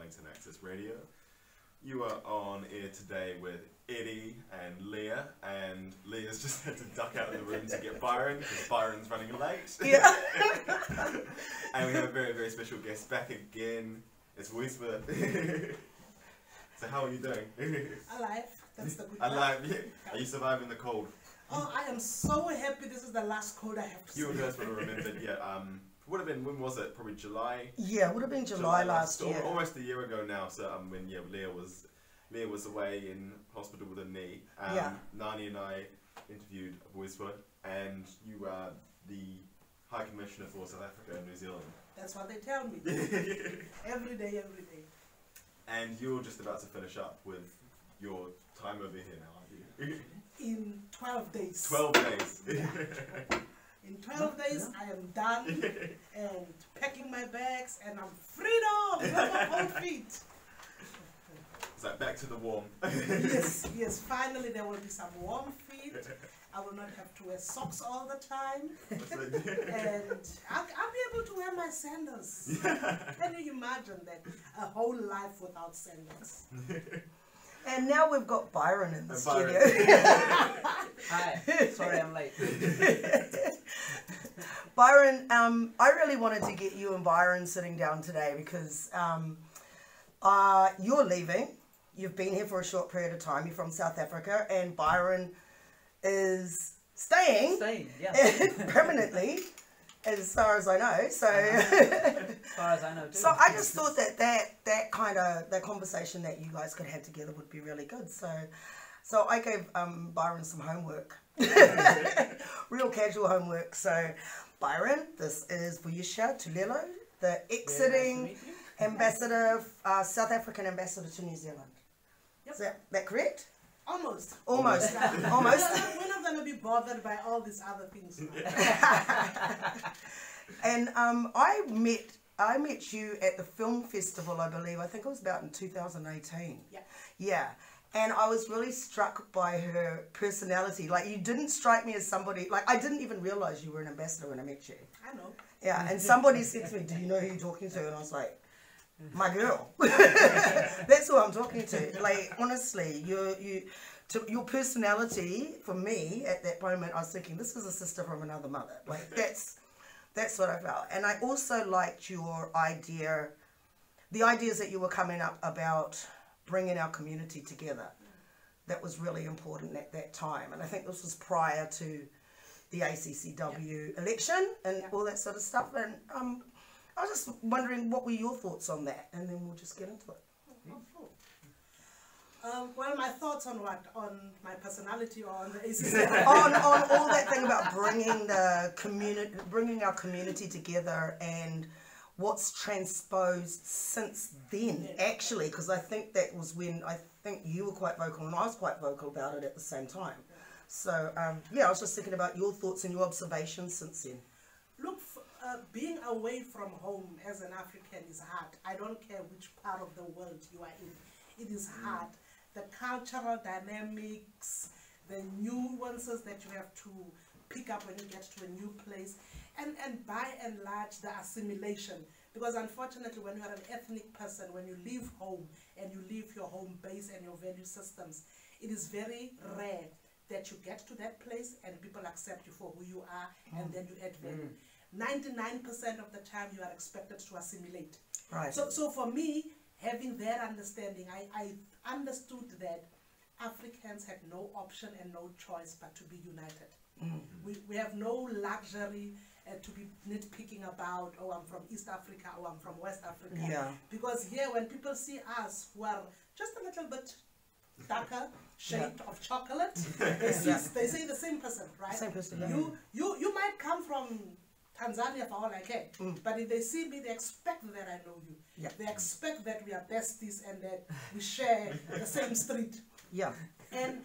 Open Access Radio. You are on air today with Eddie and Leah, and Leah's just had to duck out of the room to get Byron because Byron's running late. Yeah. And we have a very, very special guest back again. It's Vuyiswa. So how are you doing? Alive. That's the good part. Alive, yeah. Are you surviving the cold? Oh, I am so happy this is the last cold I have to see. You guys would have remembered, yeah. Would have been, when was it? Probably July? Yeah, it would have been July last year. Almost a year ago now. So when Leah was away in hospital with a knee. Nani and I interviewed Vuyiswa, and you are the High Commissioner for South Africa and New Zealand. That's what they tell me. Every day. And you're just about to finish up with your time over here now, aren't you? In 12 days. 12 days. In 12 days, I am done and packing my bags, and I'm freedom. No more cold feet. Is that back to the warm? Yes. Finally, there will be some warm feet. I will not have to wear socks all the time, and I'll be able to wear my sandals. Can you imagine that? A whole life without sandals. And now we've got Byron in the studio. Hi, sorry I'm late. Byron, I really wanted to get you and Byron sitting down today because you're leaving. You've been here for a short period of time. You're from South Africa, and Byron is staying yeah. permanently, as far as I know. So, as far as I know too. So I just thought that conversation that you guys could have together would be really good. So I gave Byron some homework, real casual homework. So Byron, this is Vuyiswa Tulelo, the exiting ambassador, South African ambassador to New Zealand. Yep. Is that correct? Almost. Almost. We're not going to be bothered by all these other things now. And I met you at the film festival, I believe. I think it was about in 2018. Yeah. Yeah. And I was really struck by her personality. Like, you didn't strike me as somebody, like, I didn't even realize you were an ambassador when I met you. I know. Yeah. And somebody said to me, do you know who you're talking to? And I was like, my girl. That's who I'm talking to. Like, honestly, your personality, for me, at that moment, I was thinking, this is a sister from another mother. Like, that's what I felt. And I also liked your idea, the ideas that you were coming up about bringing our community together. That was really important at that time. And I think this was prior to the ACCW election and all that sort of stuff. And I was just wondering, what were your thoughts on that? And then we'll just get into it. Well, my thoughts on what? On my personality or on the ACCW? on all that thing about bringing our community together and what's transposed since then, actually, because I think that was when I think you were quite vocal and I was quite vocal about it at the same time. So, yeah, I was just thinking about your thoughts and your observations since then. Look, being away from home as an African is hard. I don't care which part of the world you are in. It is hard. The cultural dynamics, the nuances that you have to pick up when you get to a new place, and by and large, the assimilation. Because unfortunately, when you are an ethnic person, when you leave home and you leave your home base and your value systems, it is very rare that you get to that place and people accept you for who you are and then you add value. 99% of the time you are expected to assimilate. Right. So for me, having that understanding, I understood that Africans had no option and no choice but to be united. We have no luxury to be nitpicking about, oh, I'm from East Africa, or I'm from West Africa. Yeah. Because here, when people see us who are just a little bit darker shade of chocolate, they say the same person, right? Same person. You might come from Tanzania for all I care, but if they see me, they expect that I know you. Yeah. They expect that we are besties and that we share the same street. Yeah. And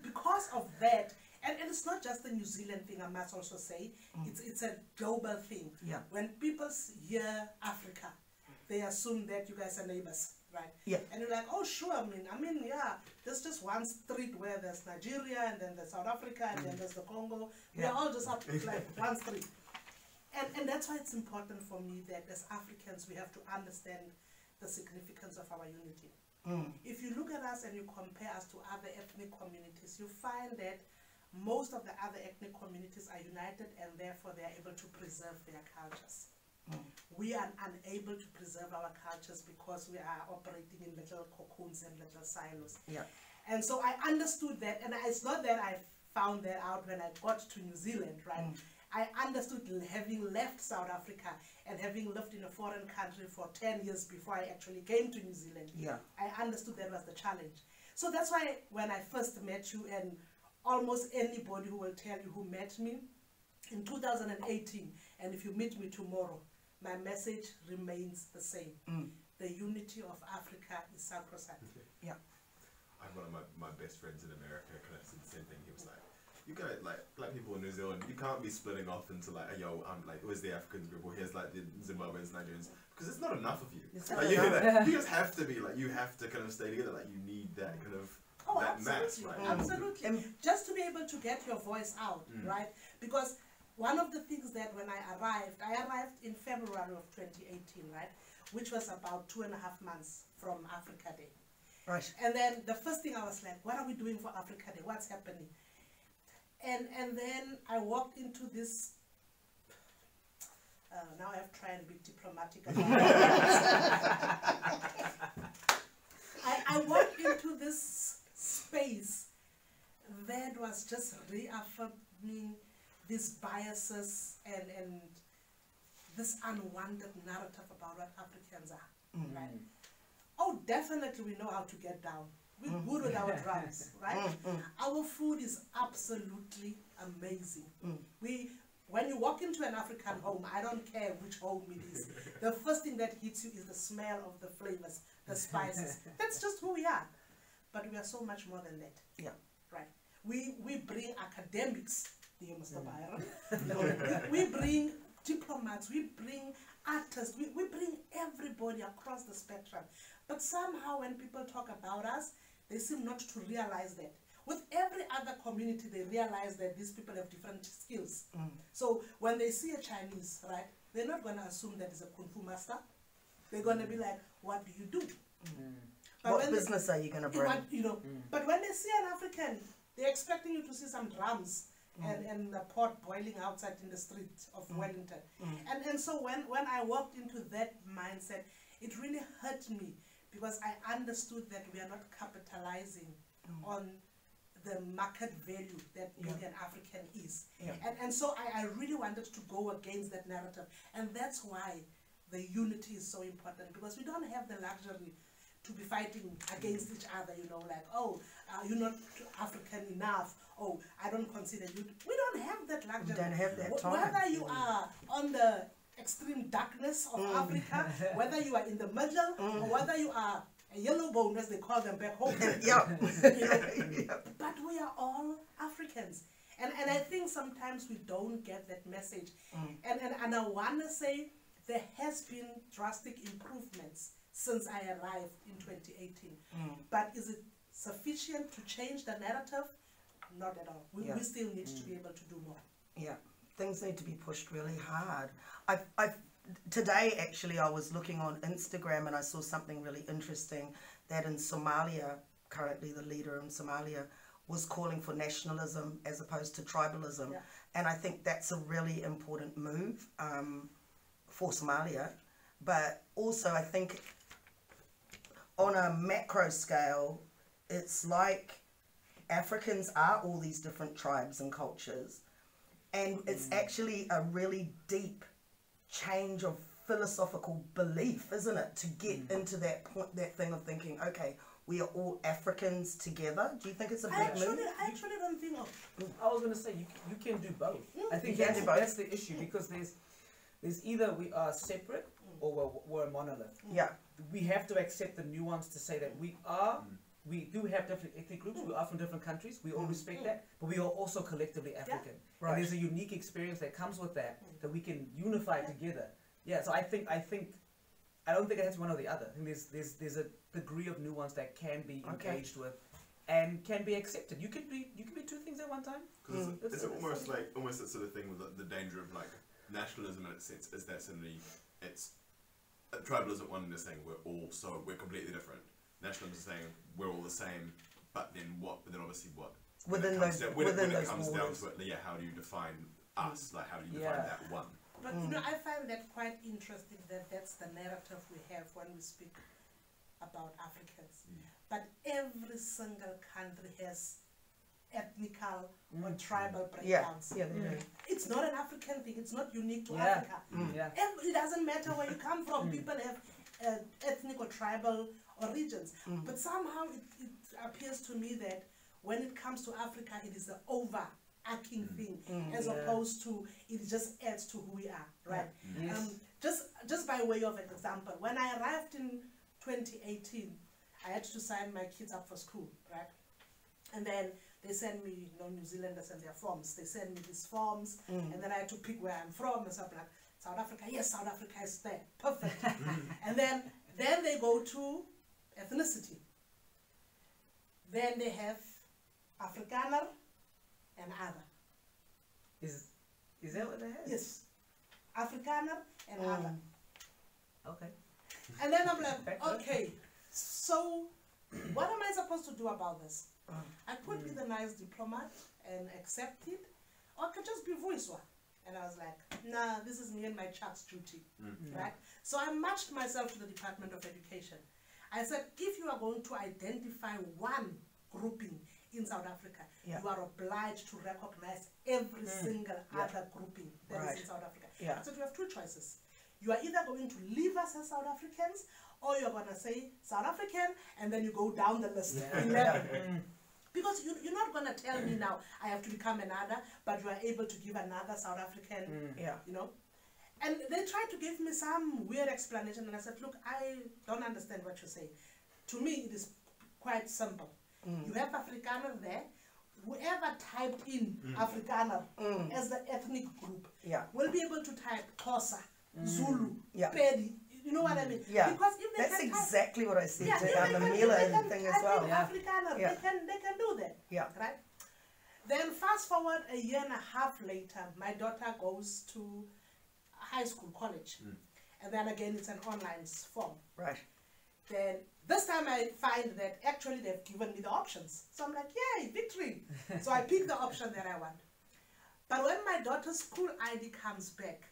because of that, and it's not just a New Zealand thing, I must also say, it's a global thing. Yeah. When people hear Africa, they assume that you guys are neighbors, right? Yeah. And you're like, oh sure, I mean, yeah, there's just one street where there's Nigeria, and then there's South Africa, and then there's the Congo. We are all just up like one street. And that's why it's important for me that as Africans we have to understand the significance of our unity. Mm. If you look at us and you compare us to other ethnic communities, you find that most of the other ethnic communities are united and therefore they are able to preserve their cultures. Mm. We are unable to preserve our cultures because we are operating in little cocoons and little silos. Yeah. And so I understood that, and it's not that I found that out when I got to New Zealand, right? Mm. I understood, having left South Africa and having lived in a foreign country for 10 years before I actually came to New Zealand. Yeah. I understood that was the challenge. So that's why when I first met you, and almost anybody who will tell you who met me in 2018, and if you meet me tomorrow, my message remains the same. Mm. The unity of Africa is sacrosanct. Yeah. I have one of my best friends in America kind of said the same thing. He was like, you guys, like, black people in New Zealand, you can't be splitting off into like, yo, I'm like, where's the Africans group, or here's like the Zimbabweans, Nigerians, because it's not enough of you. Like, you just have to be like, you have to kind of stay together. Like, you need that kind of that mass, right? Absolutely. Just to be able to get your voice out, right? Because one of the things that when I arrived in February of 2018, right? Which was about 2.5 months from Africa Day. Right. And then the first thing I was like, what are we doing for Africa Day? What's happening? And then I walked into this, now I have to try and be diplomatic about it. I walked into this space that was just reaffirming these biases and this unwanted narrative about what Africans are, right? Oh, definitely we know how to get down. We're good with our drums, right? Our food is absolutely amazing. When you walk into an African home, I don't care which home it is, the first thing that hits you is the smell of the flavors, the spices. That's just who we are. But we are so much more than that. Yeah. Right. We bring academics, dear Mr. Byron. we bring diplomats, we bring artists, we bring everybody across the spectrum. But somehow when people talk about us, they seem not to realize that. With every other community, they realize that these people have different skills. So when they see a Chinese, right, they're not going to assume that he's a Kung Fu master. They're going to be like, what do you do? But what business are you going to bring? But when they see an African, they're expecting you to see some drums and a pot boiling outside in the street of Wellington. And so when I walked into that mindset, it really hurt me because I understood that we are not capitalizing on the market value that being an African is. And so I really wanted to go against that narrative. And that's why the unity is so important, because we don't have the luxury to be fighting against each other, like, oh, you're not African enough, oh, I don't consider you. We don't have that luxury. We don't have that time. Whether you are on the extreme darkness of Africa, whether you are in the middle, or whether you are a yellow bone, as they call them back home. But we are all Africans. And I think sometimes we don't get that message. And I want to say there has been drastic improvements since I arrived in 2018. But is it sufficient to change the narrative? Not at all. We still need to be able to do more. Yeah, things need to be pushed really hard. Today, actually, I was looking on Instagram and I saw something really interesting that in Somalia, currently the leader in Somalia was calling for nationalism as opposed to tribalism. And I think that's a really important move for Somalia. But also, I think on a macro scale, it's like Africans are all these different tribes and cultures. And it's actually a really deep change of philosophical belief, isn't it, to get into that point, that thing of thinking, okay, we are all Africans together. Do you think it's a big move? I actually don't think of. I was going to say you can do both. I think that's the issue, because there's either we are separate or we're a monolith. Yeah. We have to accept the nuance to say that we do have different ethnic groups, we are from different countries, we all respect that, but we are also collectively African. Right. And there's a unique experience that comes with that we can unify together. Yeah, so I don't think it has one or the other. I think there's a degree of nuance that can be engaged with and can be accepted. You can be two things at one time. Because it's almost that sort of thing with the danger of like nationalism in its sense is that suddenly it's tribalism one in this thing we're all so we're completely different. Nationalism is saying we're all the same, but then what? But then obviously what? Within those when it comes down borders. to it, yeah, how do you define us? Like, how do you define that one? But you know, I find that quite interesting that that's the narrative we have when we speak about Africans. But every single country has ethnical or tribal breakdowns. Yeah, they do. It's not an African thing. It's not unique to Africa. It doesn't matter where you come from. People have ethnic or tribal origins. But somehow it appears to me that when it comes to Africa, it is the overarching thing, as opposed to it just adds to who we are, right? Just by way of an example, when I arrived in 2018, I had to sign my kids up for school, right? And then they send me, New Zealanders and their forms. They send me these forms, and then I had to pick where I'm from. And so I'm like, South Africa, yes, South Africa is there, perfect. And then they go to ethnicity. Then they have Afrikaner and other. Is that what they have? Yes, Afrikaner and other. Okay. And then I'm like, okay, so what am I supposed to do about this? I could be the nice diplomat and accept it, or I could just be Vuyiswa. And I was like, nah, this is me and my Chuck's duty, right? So I matched myself to the Department of Education. I said, if you are going to identify one grouping in South Africa, you are obliged to recognize every single other grouping that is in South Africa. So you have two choices. You are either going to leave us as South Africans, or you're going to say South African, and then you go down the list. Because you're not going to tell me now I have to become another, but you are able to give another South African, you know. And they tried to give me some weird explanation, and I said, look, I don't understand what you're saying. To me, it is quite simple. You have Afrikaner there. Whoever typed in Afrikaner as the ethnic group will be able to type Xhosa, Zulu, Pedi. You know what I mean? Because if they That's can exactly what I said if to they the can- Mila if they can thing as type well. in Afrikaner, they can do that. Right? Then fast forward a year and a half later, my daughter goes to high school, college. And then again, it's an online form. Right. Then this time I find that actually they've given me the options. So I'm like, yay, victory. So I pick the option that I want. But when my daughter's school ID comes back,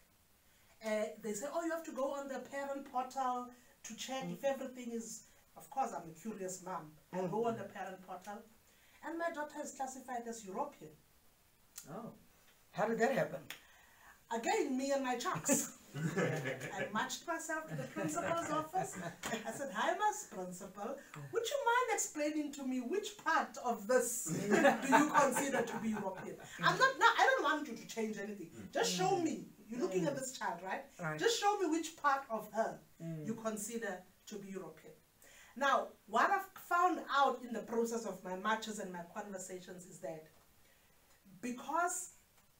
they say, oh, you have to go on the parent portal to check if everything is, of course, I'm a curious mom. I go on the parent portal, and my daughter is classified as European. Oh. How did that happen? Again, me and my chucks. I matched myself to the principal's office. I said, hi, Miss Principal. Would you mind explaining to me which part of this do you consider to be European? I don't want you to change anything. Just show me. You're looking at this child, right? Just show me which part of her you consider to be European. Now, what I've found out in the process of my matches and my conversations is that because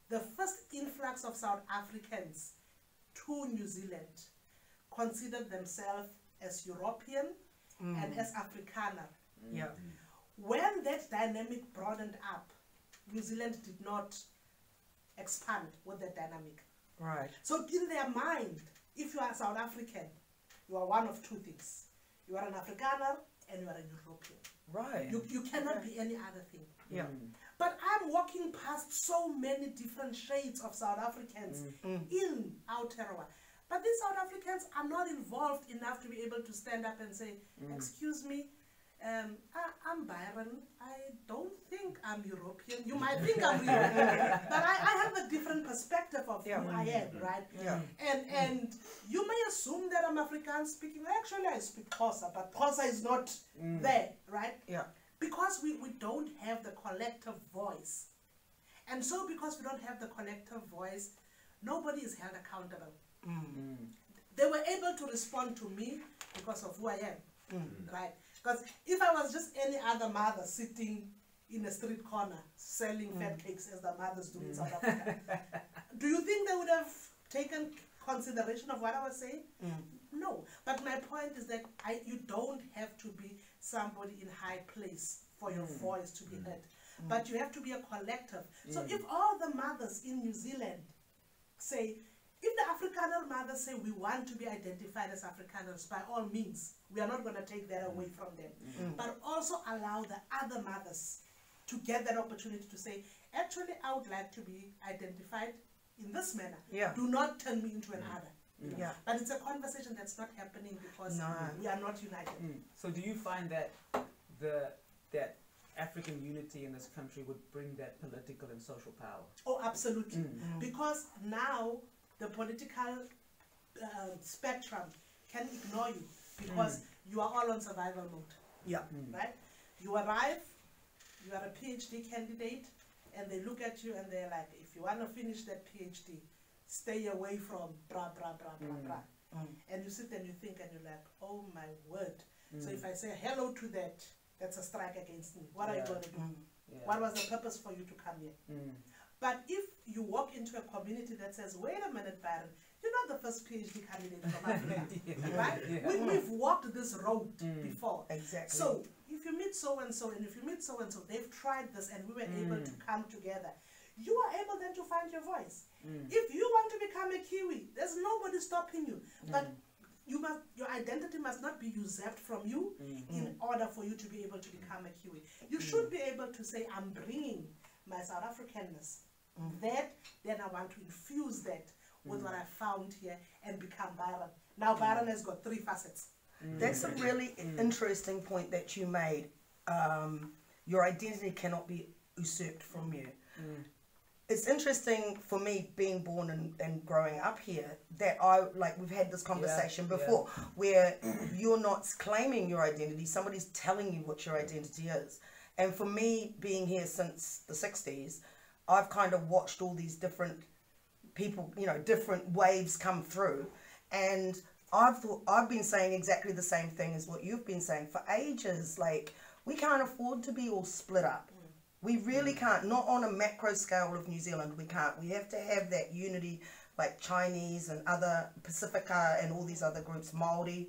the first influx of South Africans to New Zealand considered themselves as European and as Afrikaner. When that dynamic broadened up, New Zealand did not expand with that dynamic. Right. So in their mind, if you are South African, you are one of two things. You are an Afrikaner and you are a European. Right. You cannot be any other thing. But I'm walking past so many different shades of South Africans in Aotearoa. But these South Africans are not involved enough to be able to stand up and say, excuse me, I'm Byron. I don't think I'm European. You might think I'm European, but I have a different perspective of who I am, right? And you may assume that I'm Afrikaans speaking. Actually, I speak Xhosa, but Xhosa is not there, right? Because we don't have the collective voice. And so because we don't have the collective voice, nobody is held accountable. They were able to respond to me because of who I am, right? Because if I was just any other mother sitting in a street corner selling fat cakes as the mothers do in South Africa, do you think they would have taken consideration of what I was saying? No. But my point is that you don't have to be somebody in high place for your voice to be heard. But you have to be a collective. So if all the mothers in New Zealand say, if the Afrikaner mothers say we want to be identified as Afrikaners, by all means, we are not going to take that away from them. But also allow the other mothers to get that opportunity to say, actually, I would like to be identified in this manner. Yeah. Do not turn me into another. Yeah. But it's a conversation that's not happening because we are not united. So do you find that that African unity in this country would bring that political and social power? Oh, absolutely. Because now the political spectrum can ignore you because you are all on survival mode. Yeah. Right? You arrive, you are a PhD candidate, and they look at you and they're like, if you want to finish that PhD, stay away from blah, blah, blah, blah, blah. And you sit and you think and you're like, oh my word. So if I say hello to that, that's a strike against me. What are you going to do? What was the purpose for you to come here? But if you walk into a community that says, wait a minute, Byron, you're not the first PhD candidate from Africa, right? We've walked this road before. Exactly. So if you meet so-and-so, and if you meet so-and-so, they've tried this and we were able to come together, you are able then to find your voice. If you want to become a Kiwi, there's nobody stopping you. But your identity must not be usurped from you in order for you to be able to become a Kiwi. You should be able to say, I'm bringing my South Africanness. That, then I want to infuse that with what I found here and become Byron. Now Byron has got 3 facets. That's a really interesting point that you made. Your identity cannot be usurped from you. It's interesting for me being born and growing up here that we've had this conversation before where you're not claiming your identity, somebody's telling you what your identity is. And for me, being here since the 60s, I've kind of watched all these different people, different waves come through, and I've been saying exactly the same thing as what you've been saying for ages. Like, we can't afford to be all split up. We really can't. Not on a macro scale of New Zealand, we can't. We have to have that unity, like Chinese and other Pacifica and all these other groups, Māori,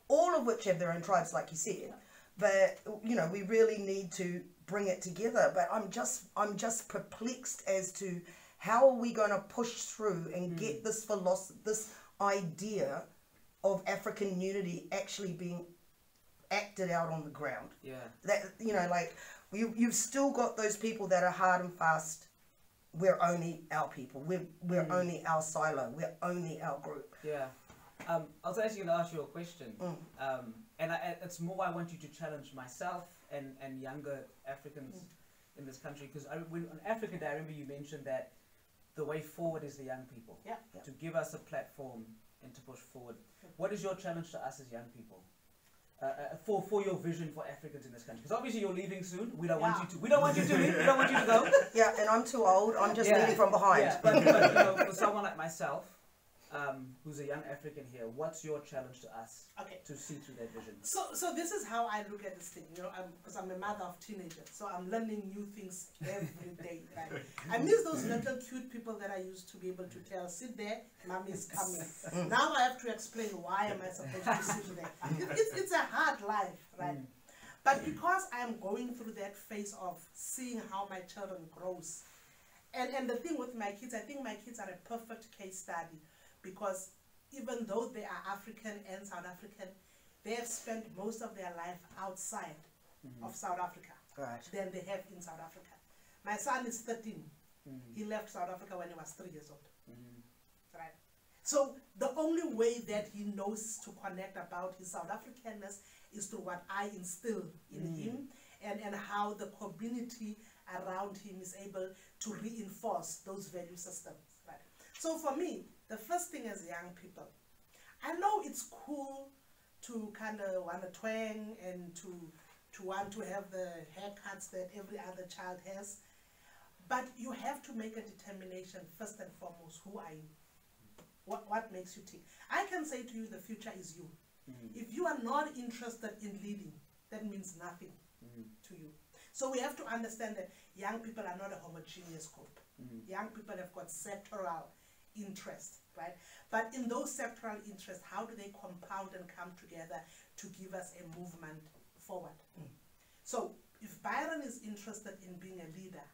all of which have their own tribes, like you said. But we really need to bring it together. But I'm just perplexed as to how are we going to push through and get this philosophy, this idea of African unity actually being acted out on the ground. Yeah. That you've still got those people that are hard and fast. We're only our people. We're only our silo. We're only our group. Yeah. I was actually going to ask you a question. And it's more I want you to challenge myself and younger Africans in this country. Because on African Day, I remember you mentioned that the way forward is the young people. Yeah. To give us a platform and to push forward. What is your challenge to us as young people? For your vision for Africans in this country, because obviously you're leaving soon. We don't want you to. We don't want you to leave. We don't want you to go. Yeah, and I'm too old. I'm just leading from behind. Yeah, but for someone like myself, who's a young African here, what's your challenge to us to see through that vision? So this is how I look at this thing, because I'm a mother of teenagers, so I'm learning new things every day. Right? I miss those little cute people that I used to be able to tell, sit there, mommy's coming. Now I have to explain why am I supposed to sit there. It's a hard life, right? But because I am going through that phase of seeing how my children grows, and the thing with my kids, I think my kids are a perfect case study. Because even though they are African and South African, they have spent most of their life outside of South Africa than they have in South Africa. My son is 13. He left South Africa when he was 3 years old. Right? So the only way that he knows to connect about his South Africanness is through what I instill in him and how the community around him is able to reinforce those value systems. Right? So for me, the first thing as young people, I know it's cool to kind of want to twang and to want to have the haircuts that every other child has, but you have to make a determination first and foremost. Who are you? What makes you tick? I can say to you, the future is you. If you are not interested in leading, that means nothing to you. So we have to understand that young people are not a homogeneous group. Young people have got sectoral interest, right? But in those sectoral interests, how do they compound and come together to give us a movement forward? So if Byron is interested in being a leader,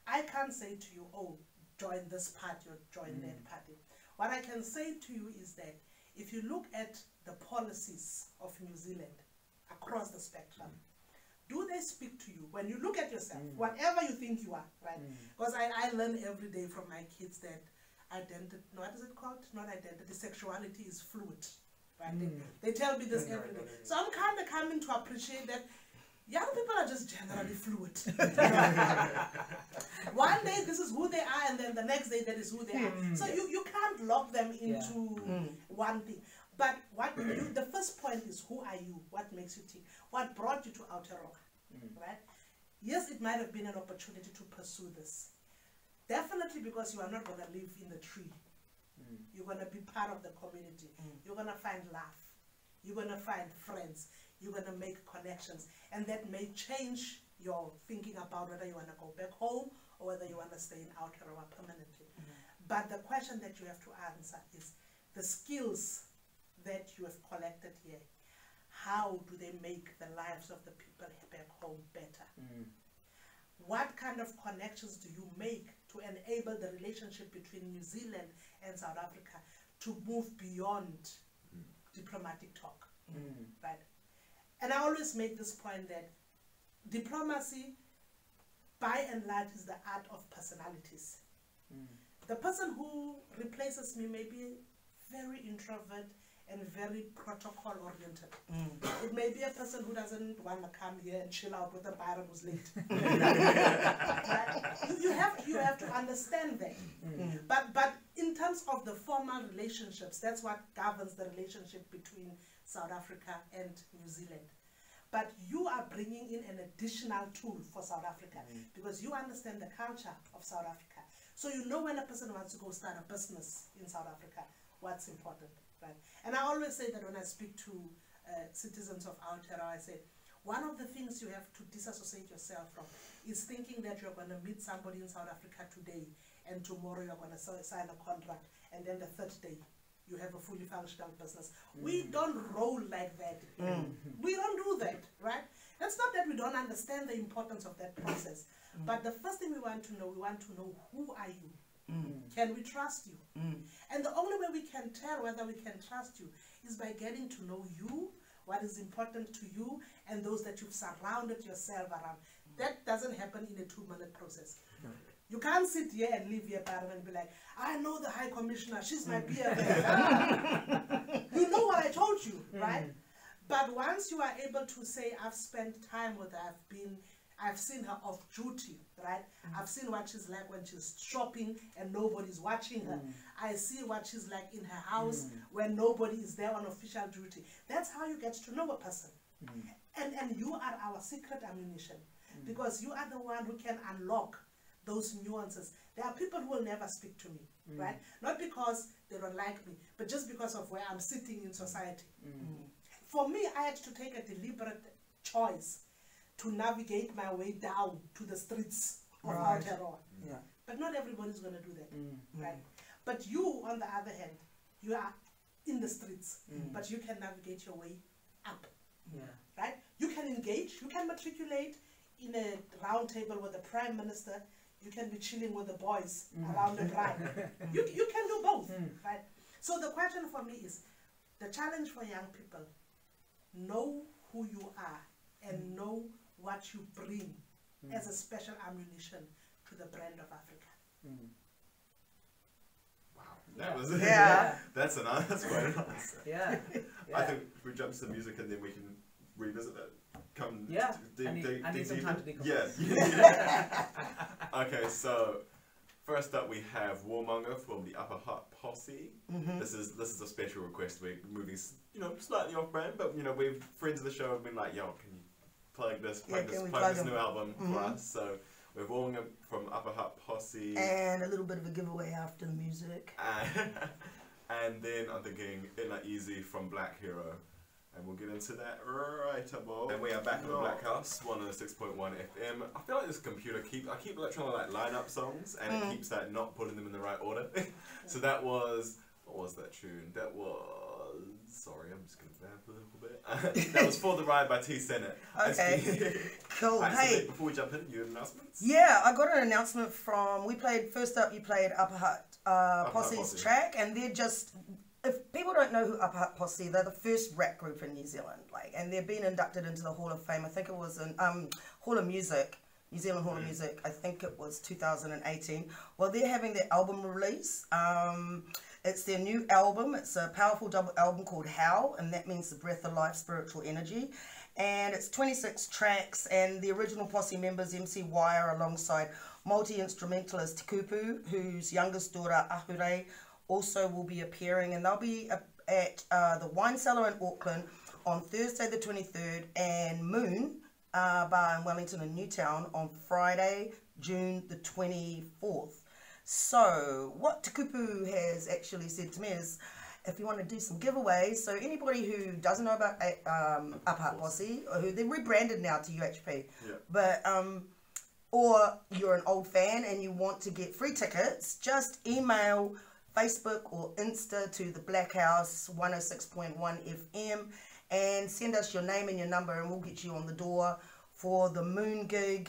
I can't say to you, oh, join this party or join that party. What I can say to you is that if you look at the policies of New Zealand across the spectrum, do they speak to you when you look at yourself, whatever you think you are, right? Because I learn every day from my kids that identity, what is it called? Not identity, sexuality is fluid, right? They tell me this every day. So I'm kind of coming to appreciate that young people are just generally fluid. One day this is who they are, and then the next day that is who they are. So you can't lock them into one thing. But the first point is, who are you? What makes you tick? What brought you to Aotearoa, right? Yes, it might have been an opportunity to pursue this. Definitely because you are not going to live in the tree. You're going to be part of the community. You're going to find love. You're going to find friends. You're going to make connections. And that may change your thinking about whether you want to go back home or whether you want to stay in Aotearoa permanently. But the question that you have to answer is the skills that you have collected here, how do they make the lives of the people back home better? What kind of connections do you make to enable the relationship between New Zealand and South Africa to move beyond diplomatic talk, right? And I always make this point that diplomacy, by and large, is the art of personalities. The person who replaces me may be very introvert and very protocol oriented. It may be a person who doesn't want to come here and chill out with a buyer who's late. Right? You have to understand that. But in terms of the formal relationships, that's what governs the relationship between South Africa and New Zealand. But you are bringing in an additional tool for South Africa because you understand the culture of South Africa. So you know when a person wants to go start a business in South Africa, what's important. Right. And I always say that when I speak to citizens of Aotearoa, I say, one of the things you have to disassociate yourself from is thinking that you're going to meet somebody in South Africa today and tomorrow you're going to sign a contract and then the third day you have a fully functional business. We don't roll like that. We don't do that, right? It's not that we don't understand the importance of that process, but the first thing we want to know who are you? Can we trust you? And the only way we can tell whether we can trust you is by getting to know you, what is important to you, and those that you've surrounded yourself around. That doesn't happen in a 2-minute process. You can't sit here and live here and be like, I know the High Commissioner, she's my BFF. You know what I told you, right? But once you are able to say, I've spent time with her, I've seen her off duty, right? I've seen what she's like when she's shopping and nobody's watching her. I see what she's like in her house when nobody is there on official duty. That's how you get to know a person. And you are our secret ammunition because you are the one who can unlock those nuances. There are people who will never speak to me, right? Not because they don't like me, but just because of where I'm sitting in society. For me, I had to take a deliberate choice to navigate my way down to the streets of Aotearoa. But not everybody's going to do that, right? But you, on the other hand, you are in the streets, but you can navigate your way up, right? You can engage, you can matriculate in a round table with the Prime Minister, you can be chilling with the boys around the block. You can do both, right? So the question for me is, the challenge for young people, know who you are and know what you bring as a special ammunition to the brand of Africa. Wow, that was that's quite an answer. I think if we jump to the music and then we can revisit that. I need some time to decompress. Okay, so first up we have Warmonger from the Upper Hut Posse. This is a special request. We're moving, slightly off brand, but we've friends of the show have been like, yo, can you plug this new album for us? So we're Warmonger from Upper Hut Posse, and a little bit of a giveaway after the music. And then I'm thinking Inna Easy from Black Hero. And we'll get into that right about. And we are back on the Blackhouse 106.1 FM. I feel like this computer I keep like trying to line up songs and it keeps not putting them in the right order. So that was, what was that tune? That was, sorry, I'm just gonna vamp a little bit. That was For the Ride by T Senate. Okay. Cool. Right, so Hey. before we jump in, your announcements? Yeah, I got an announcement from, first up you played Upper Hut Posse's Posse. track, and they're just, if people don't know who Upper Hut Posse, they're the first rap group in New Zealand, and they've been inducted into the Hall of Fame. I think it was in Hall of Music, New Zealand Hall of Music, I think it was 2018. Well, they're having their album release. It's their new album. It's a powerful double album called How, and that means the breath of life, spiritual energy. And it's 26 tracks, and the original Posse members, MC Wire, alongside multi-instrumentalist Tikupu, whose youngest daughter, Ahure, also will be appearing. And they'll be at the Wine Cellar in Auckland on Thursday the 23rd, and Moon Bar in Wellington and Newtown on Friday, June the 24th. So what Tikupu has actually said to me is, if you want to do some giveaways, so anybody who doesn't know about Upper Hut Posse, or who they're rebranded now to UHP, but or you're an old fan and you want to get free tickets, just email Facebook or Insta to the Blackhouse 106.1 FM and send us your name and your number, and we'll get you on the door for the Moon gig,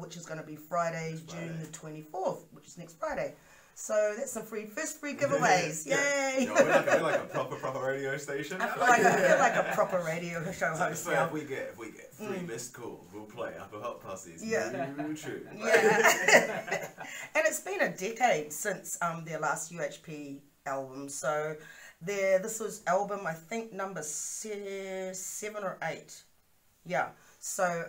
which is going to be Friday, June the 24th, which is next Friday. So that's some first free giveaways. Yay! We're like a proper radio station. I feel like a proper radio show host. So if we get 3 missed calls, we'll play Upper Hut Posse's new tune. Yeah. And it's been a decade since their last UHP album. So this was album, I think, number 7 or 8. Yeah. So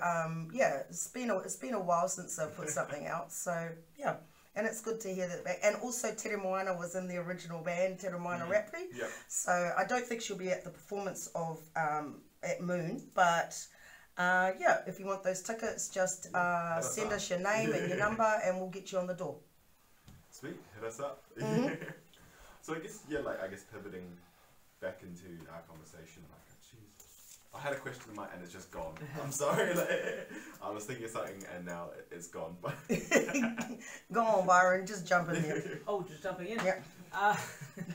it's been a while since they've put something out. So yeah, and it's good to hear that back. And also Tere Moana was in the original band, Tere Moana Rapley. Yep. So I don't think she'll be at the performance of at Moon, but if you want those tickets, just send us your name and your number, and we'll get you on the door. Sweet, hit us up. So I guess pivoting back into our conversation, I had a question in mind and it's just gone. I'm sorry. I was thinking of something and now it's gone. Go on, Byron. Just jump in there. Oh, just jumping in? Yeah.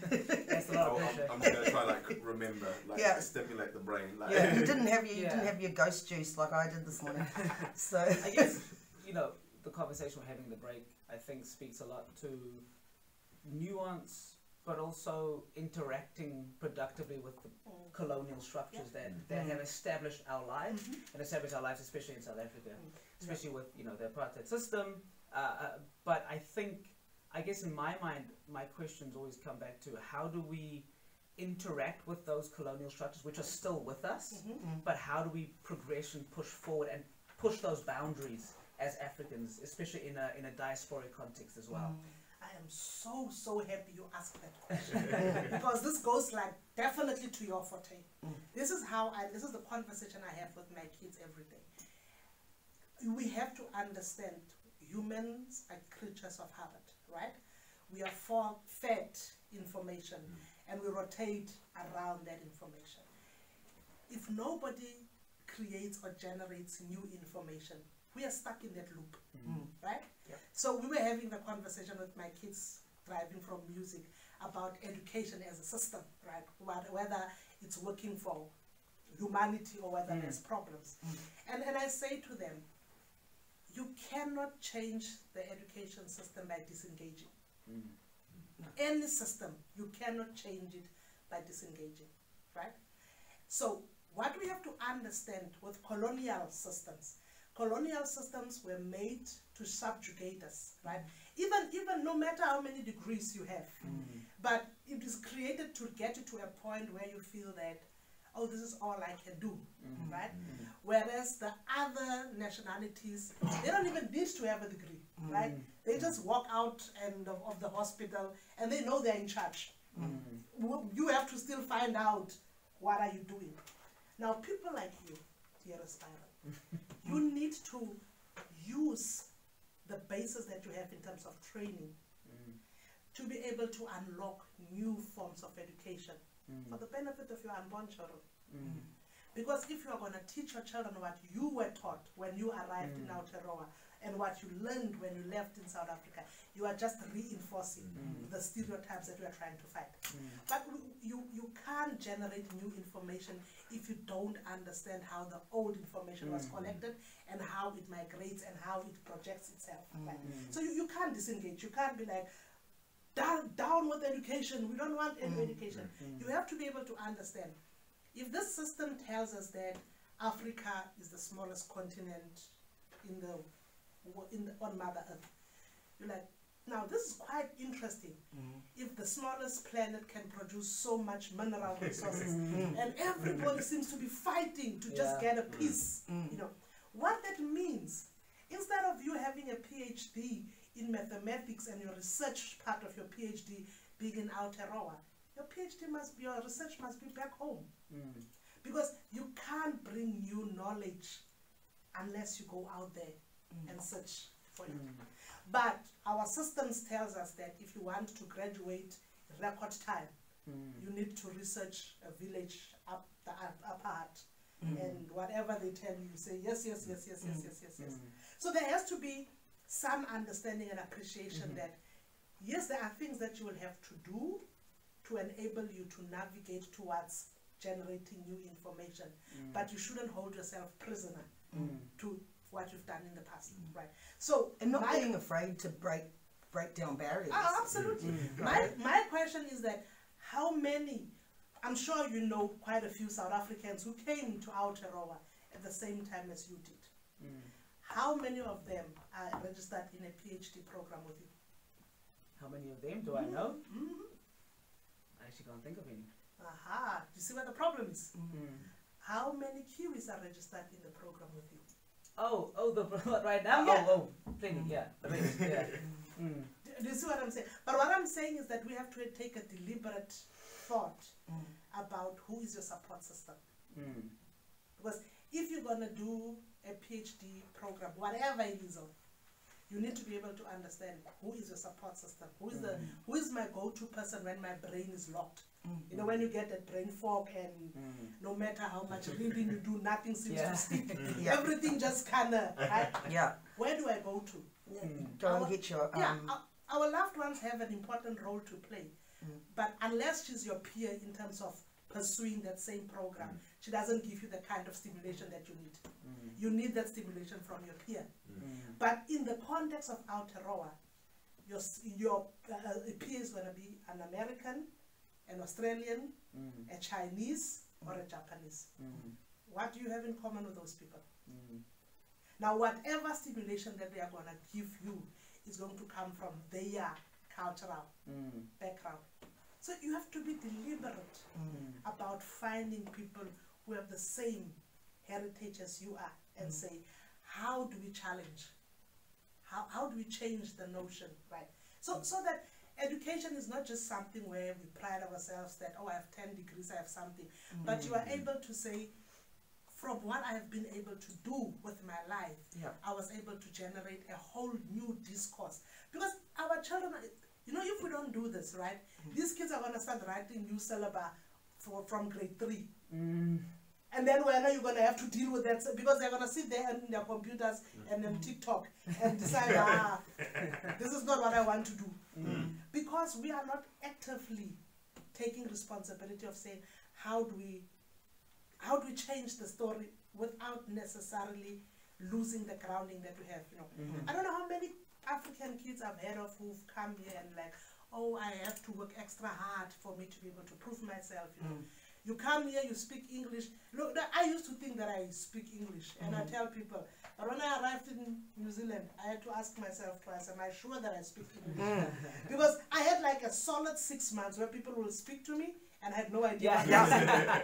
That's a lot of pressure. I'm just going to try remember, stimulate the brain. You didn't have your ghost juice like I did this morning. So I guess, the conversation we're having in the break, I think, speaks a lot to nuance, but also interacting productively with the colonial structures that have established our lives, and established our lives, especially in South Africa, especially with the apartheid system. But I guess in my mind, my questions always come back to how do we interact with those colonial structures, which are still with us, but how do we progress and push forward and push those boundaries as Africans, especially in a diasporic context as well. I am so happy you asked that question because this goes definitely to your forte. This is the conversation I have with my kids every day. We have to understand humans are creatures of habit, right? We are fed information and we rotate around that information. If nobody creates or generates new information, we are stuck in that loop, right? Yeah. So we were having the conversation with my kids driving from music about education as a system, right? Whether it's working for humanity or whether there's problems. And I say to them, you cannot change the education system by disengaging. Any system, you cannot change it by disengaging, right? So what we have to understand with colonial systems were made to subjugate us, right? Even no matter how many degrees you have, but it is created to get you to a point where you feel that, oh, this is all I can do, right? Whereas the other nationalities, they don't even need to have a degree, right? They just walk out of the hospital and they know they're in charge. You have to still find out what are you doing. Now, people like you, dear Aspirer, you need to use the basis that you have in terms of training to be able to unlock new forms of education for the benefit of your unborn children. Because if you are going to teach your children what you were taught when you arrived in Aotearoa and what you learned when you left in South Africa, you are just reinforcing the stereotypes that we are trying to fight. But you can't generate new information if you don't understand how the old information was collected and how it migrates and how it projects itself. Right? So you can't disengage. You can't be like, down with education, we don't want any education. You have to be able to understand. If this system tells us that Africa is the smallest continent on Mother Earth, you're like, now this is quite interesting. If the smallest planet can produce so much mineral resources and everybody seems to be fighting to just get a piece, you know, what that means, instead of you having a PhD in mathematics and your research part of your PhD being in Aotearoa, your research must be back home. Because you can't bring new knowledge unless you go out there and search for it. But our systems tells us that if you want to graduate in record time, you need to research a village up the apart, and whatever they tell you, you say yes. So there has to be some understanding and appreciation that yes, there are things that you will have to do to enable you to navigate towards generating new information, but you shouldn't hold yourself prisoner to what you've done in the past, right? So, and not being afraid to break down barriers. Oh, absolutely. My question is that how many, I'm sure you know quite a few South Africans who came to Aotearoa at the same time as you did. How many of them are registered in a PhD program with you? How many of them do I know? I actually can't think of any. Aha, you see what the problem is? How many Kiwis are registered in the program with you? The right now? Yeah. Plenty, yeah. Do you see what I'm saying? But what I'm saying is that we have to take a deliberate thought about who is your support system. Because if you're going to do a PhD program, whatever it is, you need to be able to understand who is your support system, who is my go-to person when my brain is locked. You know, when you get that brain fog and no matter how much reading you do, nothing seems to stick. Everything just kind of, right? Where do I go to? Go and get your... Our loved ones have an important role to play. But unless she's your peer in terms of pursuing that same program, she doesn't give you the kind of stimulation that you need. You need that stimulation from your peer. But in the context of Aotearoa, your peer is going to be an American, an Australian, a Chinese, or a Japanese. What do you have in common with those people? Now, whatever stimulation that they are going to give you is going to come from their cultural background. So you have to be deliberate about finding people who have the same heritage as you are and say, how do we challenge? How do we change the notion, right? So that education is not just something where we pride ourselves that, oh, I have 10 degrees, I have something. But you are able to say, from what I have been able to do with my life, I was able to generate a whole new discourse. Because our children, you know, if we don't do this, right, these kids are going to start writing new syllabus from grade 3. And then when you're going to have to deal with that, because they're going to sit there in their computers and then TikTok and decide, this is not what I want to do. Because we are not actively taking responsibility of saying, how do we change the story without necessarily losing the grounding that we have, you know. I don't know how many African kids I've heard of who've come here and like, oh, I have to work extra hard for me to be able to prove myself, you know. You come here, you speak English. Look, I used to think that I speak English, and I tell people, but when I arrived in New Zealand, I had to ask myself twice, am I sure that I speak English? Because I had like a solid 6 months where people will speak to me, and I had no idea.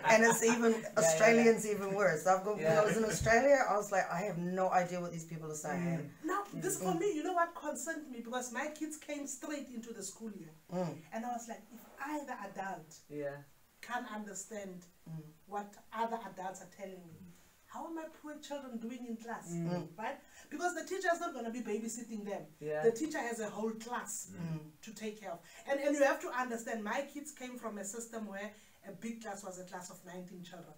And it's even, Australians even worse. I've got, when I was in Australia, I was like, I have no idea what these people are saying. Now, this for me, you know what concerned me? Because my kids came straight into the school year. And I was like, if I, the adult, can't understand what other adults are telling me, how are my poor children doing in class, right? Because the teacher is not going to be babysitting them. The teacher has a whole class to take care of. And you have to understand, my kids came from a system where a big class was a class of 19 children.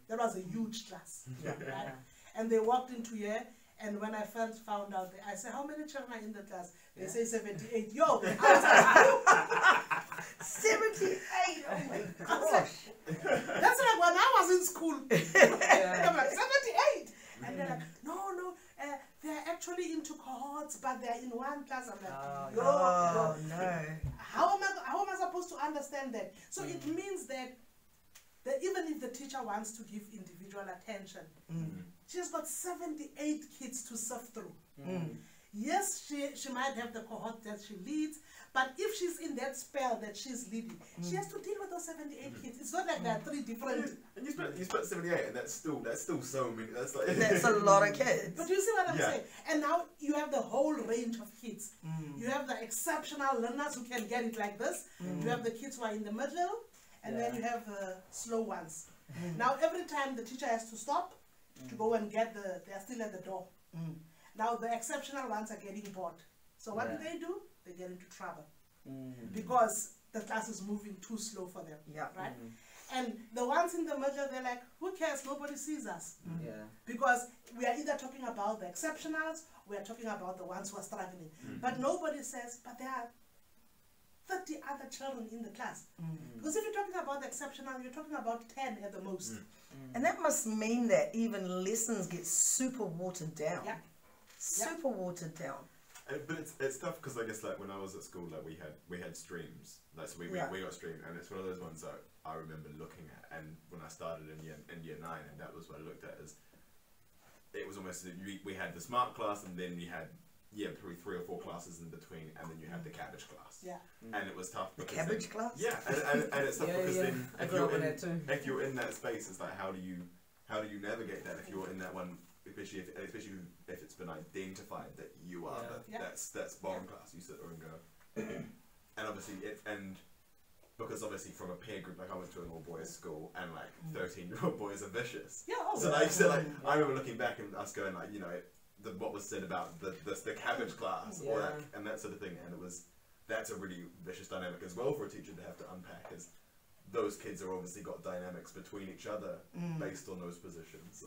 That was a huge class, right? And they walked into here, And when I first found out, I said, how many children are in the class? They say 78. Yo, I was like, 78. Oh my gosh. that's like when I was in school. I'm like, 78. And they're like, no, they're actually into cohorts, but they're in one class. I'm like, no. How am I supposed to understand that? So it means that even if the teacher wants to give individual attention, she's got 78 kids to sift through. Yes, she might have the cohort that she leads, but if she's in that spell that she's leading, she has to deal with those 78 kids. It's not like there are 3 different. And you spent 78, and that's still so many. That's like that's a lot of kids. But you see what I'm saying? And now you have the whole range of kids. You have the exceptional learners who can get it like this. You have the kids who are in the middle, and then you have the slow ones. Now every time the teacher has to stop to go and get they're still at the door. Now the exceptional ones are getting bored. So what do? They get into trouble because the class is moving too slow for them. Right? And the ones in the middle, they're like, who cares? Nobody sees us. Because we are either talking about the exceptionals, we are talking about the ones who are struggling. But nobody says, but there are 30 other children in the class. Because if you're talking about the exceptional, you're talking about 10 at the most. And that must mean that even lessons get super watered down. Super watered down. But it's tough because I guess like when I was at school, like we had streams, like so we got streamed, and it's one of those ones that I remember looking at. And when I started in year 9, and that was what I looked at as it was almost we had the smart class, and then we had probably 3 or 4 classes in between, and then you had the cabbage class. And it was tough. The cabbage class. And it's tough because then if you're in that space, it's like how do you navigate that if you're in that one. Especially if it's been identified that you are that's bottom class, you sit there and go, and obviously because obviously from a peer group, like I went to an all boys school, and like 13-year-old boys are vicious. So I remember looking back and us going like, what was said about the cabbage class or that, and that sort of thing, and that's a really vicious dynamic as well for a teacher to have to unpack, is those kids are obviously got dynamics between each other based on those positions.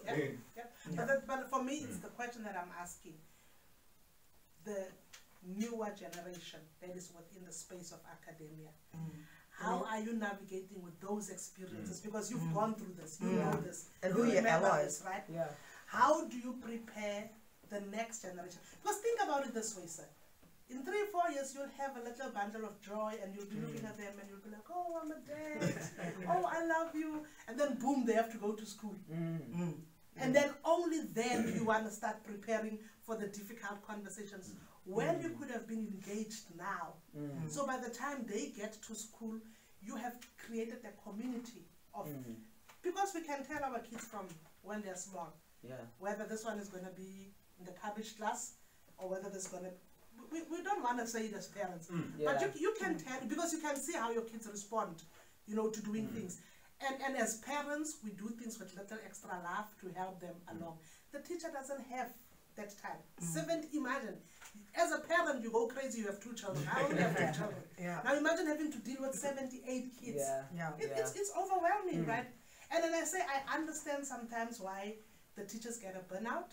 But for me, it's the question that I'm asking. The newer generation that is within the space of academia, how are you navigating with those experiences? Because you've gone through this, you know this. And who are your allies? Right? How do you prepare the next generation? Because think about it this way, sir. In 3 or 4 years, you'll have a little bundle of joy, and you'll be looking at them, and you'll be like, oh, I'm a dad. Oh, I love you. And then, boom, they have to go to school. And then only then you want to start preparing for the difficult conversations when you could have been engaged now. So by the time they get to school, you have created a community of... Because we can tell our kids from when they're small whether this one is going to be in the cabbage class or whether there's going to... We don't want to say it as parents, but you can tell, because you can see how your kids respond, to doing things. And as parents, we do things with little extra love to help them along. The teacher doesn't have that time. Imagine, as a parent, you go crazy, you have 2 children. I only have 2 children. Now imagine having to deal with 78 kids. It's overwhelming, right? And then I say, I understand sometimes why the teachers get a burnout,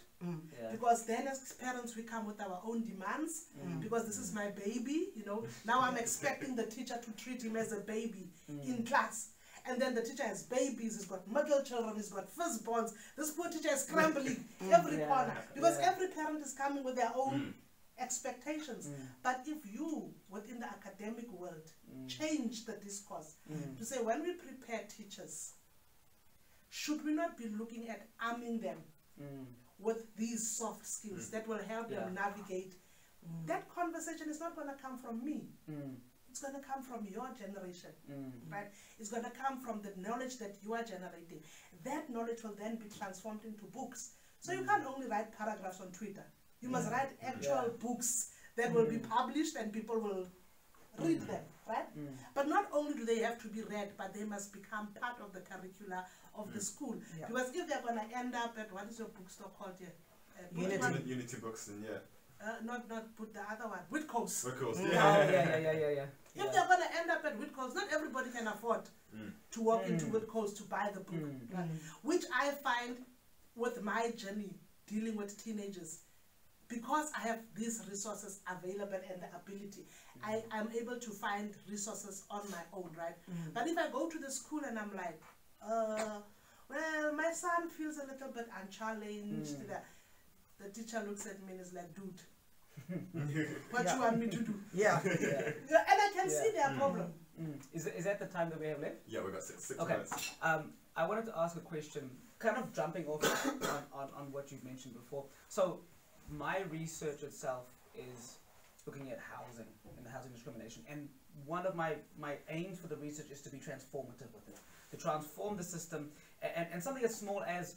because then as parents we come with our own demands, because this is my baby, now I'm expecting the teacher to treat him as a baby in class, and then the teacher has babies, he's got middle children, he's got firstborns, this poor teacher is scrambling every corner, because every parent is coming with their own expectations. But if you, within the academic world, change the discourse to say, when we prepare teachers, should we not be looking at arming them with these soft skills that will help them navigate? That conversation is not going to come from me. It's going to come from your generation, right? It's going to come from the knowledge that you are generating. That knowledge will then be transformed into books. So you can't only write paragraphs on Twitter. You must write actual books that will be published and people will read them, right? But not only do they have to be read, but they must become part of the curricula of the school. Because if they're going to end up at, what is your bookstore called here? Unity Books, and not put the other one, Whitco's. Whitco's, If they're going to end up at Whitco's, not everybody can afford to walk into Whitco's to buy the book. Right? Which I find with my journey dealing with teenagers, because I have these resources available and the ability, I am able to find resources on my own, right? But if I go to the school and I'm like, well, my son feels a little bit unchallenged, the teacher looks at me and is like, dude, what you want me to do? Yeah. And I can see their problem. Is that the time that we have left? Yeah, we've got six Okay. minutes. I wanted to ask a question, kind of jumping off on what you've mentioned before. So my research itself is looking at housing and the housing discrimination, and one of my aims for the research is to be transformative with it, to transform the system, and something as small as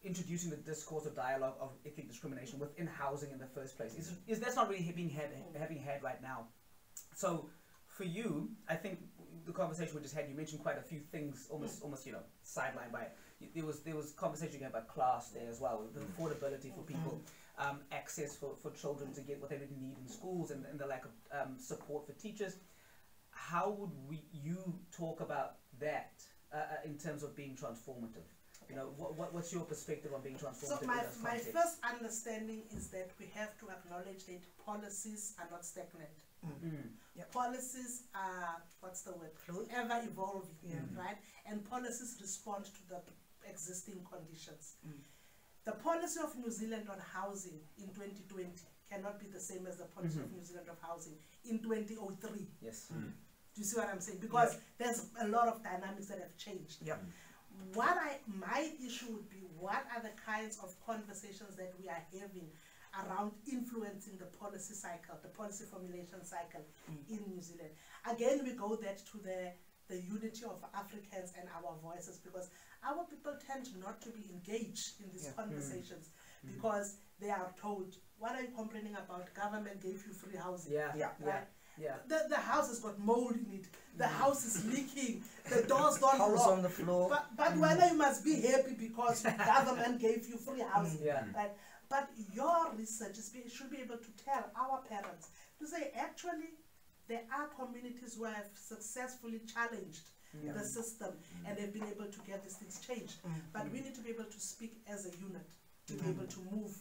introducing the discourse or dialogue of ethnic discrimination within housing in the first place. Is that's not really having had right now. So for you, I think the conversation we just had, you mentioned quite a few things, almost sidelined by it. There was conversation you had about class there as well, the affordability for people, access for children to get what they really need in schools, and the lack of support for teachers. How would you talk about that in terms of being transformative? You know, what's your perspective on being transformative? So my first understanding is that we have to acknowledge that policies are not stagnant. Policies are, what's the word? Ever evolving, right? And policies respond to the existing conditions. The policy of New Zealand on housing in 2020 cannot be the same as the policy of New Zealand of housing in 2003. Yes. Do you see what I'm saying? Because there's a lot of dynamics that have changed. My issue would be, what are the kinds of conversations that we are having around influencing the policy cycle, the policy formulation cycle in New Zealand? Again, we go that to the unity of Africans and our voices, because our people tend not to be engaged in these conversations because they are told, what are you complaining about? Government gave you free housing. The house has got mold in it. The house is leaking. The doors don't Holes lock. on the floor. But whether you must be happy because government gave you free housing. Right? But your research should be able to tell our parents, to say, actually, there are communities who have successfully challenged the system and they've been able to get these things changed. But we need to be able to speak as a unit to be able to move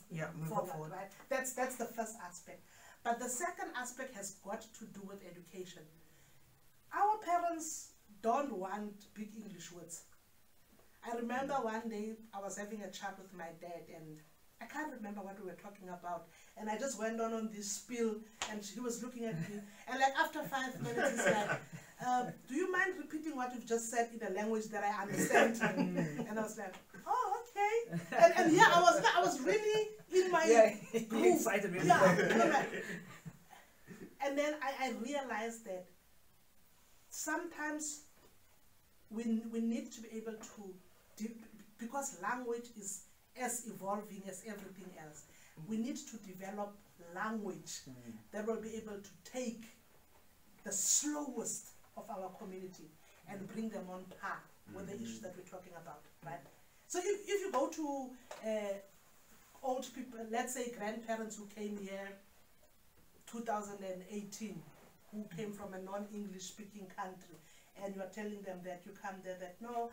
forward. Right? That's the first aspect. But the second aspect has got to do with education. Our parents don't want big English words. I remember one day I was having a chat with my dad, and I can't remember what we were talking about, and I just went on this spiel, and he was looking at me, and like after 5 minutes he's like, do you mind repeating what you've just said in a language that I understand? And I was like, oh, okay. And yeah, I was really in my groove. Excited, really. And then I realized that sometimes we need to be able to, because language is as evolving as everything else, we need to develop language that will be able to take the slowest of our community and bring them on par with the issues that we're talking about, right? So if you go to old people, let's say grandparents who came here 2018, who came from a non-English speaking country, and you're telling them that you come there, that no,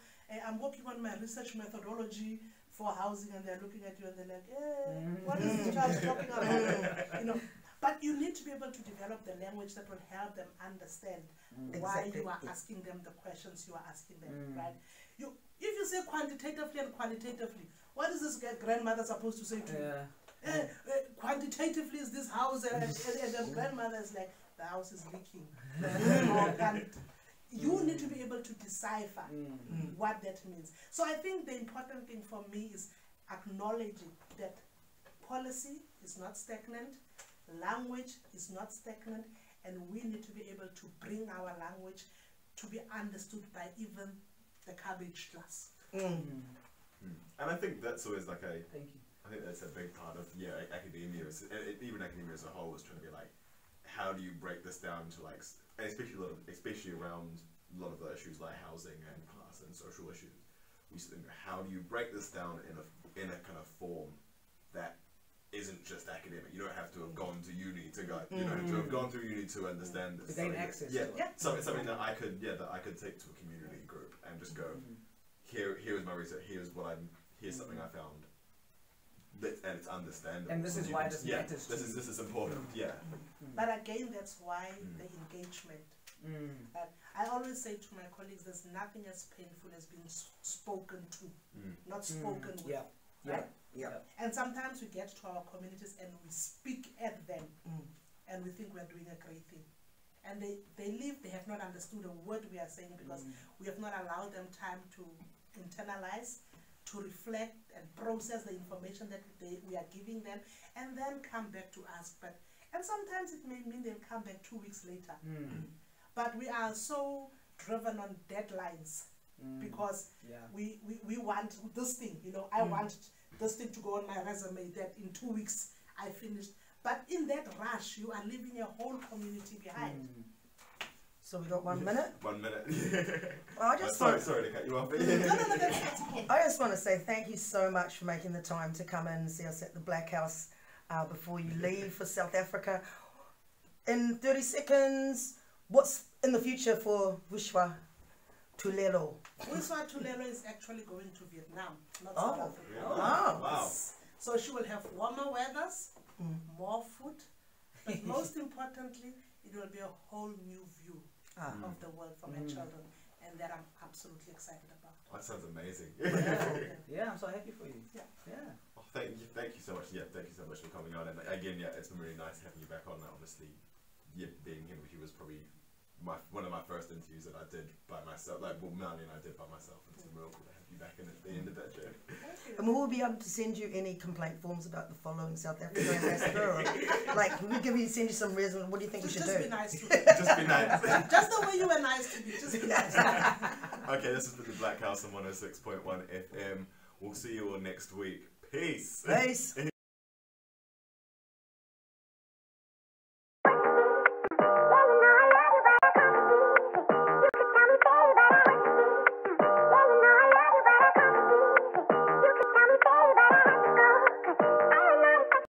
I'm working on my research methodology for housing, and they're looking at you and they're like, what is this child talking about? You know, but you need to be able to develop the language that will help them understand why you are asking them the questions you are asking them, right? If you say quantitatively and qualitatively, what is this grandmother supposed to say to you? Quantitatively is this house, and the grandmother is like, the house is leaking. You need to be able to decipher what that means. So I think the important thing for me is acknowledging that policy is not stagnant, language is not stagnant, and we need to be able to bring our language to be understood by even the cabbage class. And I think that's always like a, Thank you. I think that's a big part of academia, even academia as a whole is trying to be like, how do you break this down to like, especially around a lot of the issues like housing and class and social issues. We think, how do you break this down in a kind of form that isn't just academic? You don't have to have gone to uni to go. You know, to have gone through uni to understand this. To gain access. Something that I could take to a community group and just go, here's my research. Here's something I found. and it's understandable. And this is why this matters. This is important. Yeah. But again, that's why the engagement. But I always say to my colleagues, there's nothing as painful as being spoken to, not spoken with. Yeah. Right? Yeah. And sometimes we get to our communities and we speak at them, and we think we're doing a great thing. And they leave, they have not understood a word we are saying because we have not allowed them time to internalize, to reflect and process the information that we are giving them, and then come back to us. And sometimes it may mean they'll come back 2 weeks later. But we are so driven on deadlines because we want this thing, you know, I want this thing to go on my resume that in 2 weeks I finished. But in that rush, you are leaving a whole community behind. So we got 1 minute? 1 minute. Well, I just sorry to cut you off. No, that's cool. I just want to say thank you so much for making the time to come in and see us at the Blackhouse before you leave for South Africa. In 30 seconds, what's in the future for Vuyiswa Tulelo? Vuyiswa Tulelo is actually going to Vietnam, not South Africa. Really? Oh. Wow. So she will have warmer weathers, more food, but most importantly, it will be a whole new view of the world for my children, and that I'm absolutely excited about. That sounds amazing. Yeah, I'm so happy for you. Yeah. Oh, thank you so much. Yeah, thank you so much for coming on. And again, yeah, it's been really nice having you back on. Obviously, yeah, being here with you was probably one of my first interviews that I did by myself. Like, well, Melanie and I did by myself. And it's real cool to have you back in at the end of that journey. And we'll be able to send you any complaint forms about the following South Africa ambassador. Like, we'll send you some reasons. What do you think we should Just do? be nice to Just be nice. Just the way you were nice to me. Just be nice. Okay, this has been the Blackhouse on 106.1 FM. We'll see you all next week. Peace. Peace.